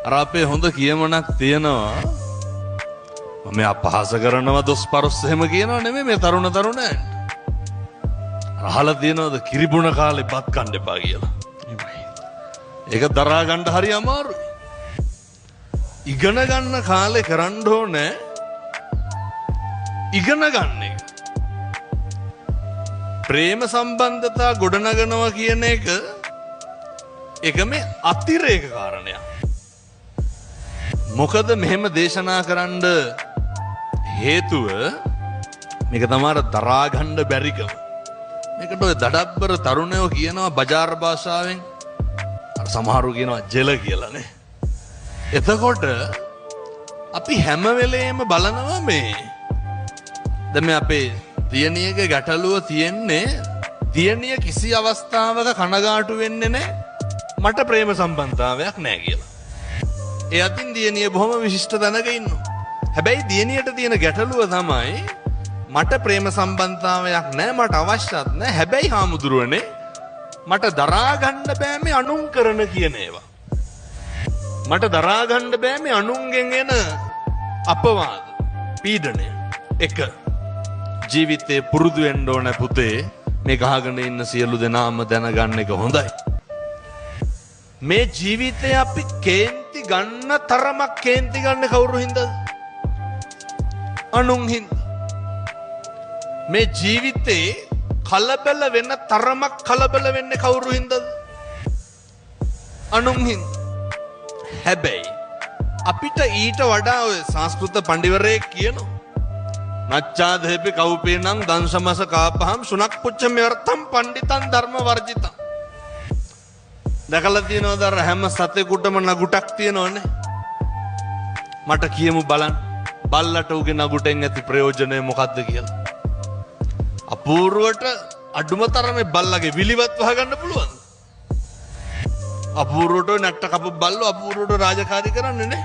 අර අපේ හොඳ කියමනක් තියෙනවා. මම අපහාස කරනවා දොස් පරොස් එහෙම කියනවා නෙමෙයි මේ තරුණ තරුණයන්ට. අහලා තියෙනවද කිරිබුණ කාලේ බත් කන්න එපා කියලා. ඒක දරා ගන්න හරි අමාරුයි. ඉගෙන ගන්න කාලේ කරන්න ඕනේ ඉගෙන ගන්න එක. ප්‍රේම සම්බන්ධතා ගොඩනගනවා කියන එක ඒක මේ අතිරේක කාරණයක්. මොකද මෙහෙම දේශනා කරන්න හේතුව මේක තමයි දරා ගන්න බැරිකම. මේකට ඔය දඩබ්බර තරුණයෝ කියනවා බජාර් භාෂාවෙන් අර සමහරු කියනවා ජෙල කියලානේ. එතකොට අපි හැම වෙලේම බලනවා මේ දැන් මේ අපේ දියණියගේ ගැටලුව තියෙන්නේ දියණිය කිසි අවස්ථාවක කනගාටු වෙන්නේ නැහැ මට ප්‍රේම සම්බන්ධතාවයක් නැහැ කියලා. ඒ අතින් දියණිය බොහොම විශිෂ්ට තැනක ඉන්නවා. හැබැයි දියණියට තියෙන ගැටලුව තමයි මට ප්‍රේම සම්බන්ධතාවයක් නැහැ මට අවශ්‍යත් නැහැ. හැබැයි හාමුදුරුවනේ මට දරා ගන්න බෑ මේ අනුන් කරන කියන ඒවා. මට දරා ගන්න බෑ මේ අනුන්ගෙන් එන අපවාද පීඩනය. එක ජීවිතේ පුරුදු වෙන්න ඕන පුතේ මේ ගහගෙන ඉන්න සියලු දෙනාම දැනගන්න එක හොඳයි. මේ ජීවිතේ අපි කේන්ති ගන්න තරමක් කේන්ති ගන්න කවුරු හින්දාද? අනුන් හින්දා. මේ ජීවිතේ කලබල වෙන තරමක් කලබල වෙන්නේ කවුරු හින්දාද? අනුන් හින්දා. හැබැයි අපිට ඊට වඩා ඔය සංස්කෘත පඬිවරයෙක් කියනවා නච්චාදේපි කවුපේනං දංශමස කාපහම් සුනක් පුච්ච මෙවර්තම් පණ්ඩිතං ධර්ම වර්ජිතං. දැකලා තියෙනවද අර හැම සතෙකුටම නගුටක් තියෙනවනේ. මට කියමු බලන්න බල්ලට උගේ නගුටෙන් ඇති ප්‍රයෝජනය මොකක්ද කියලා. අපූර්වට අඩුම තරමේ බල්ලගේ විලිවත් වහගන්න පුළුවන්. අපූර්වට නැට්ට කපු බල්ලෝ අපූර්වට රාජකාරී කරන්නේ නේ.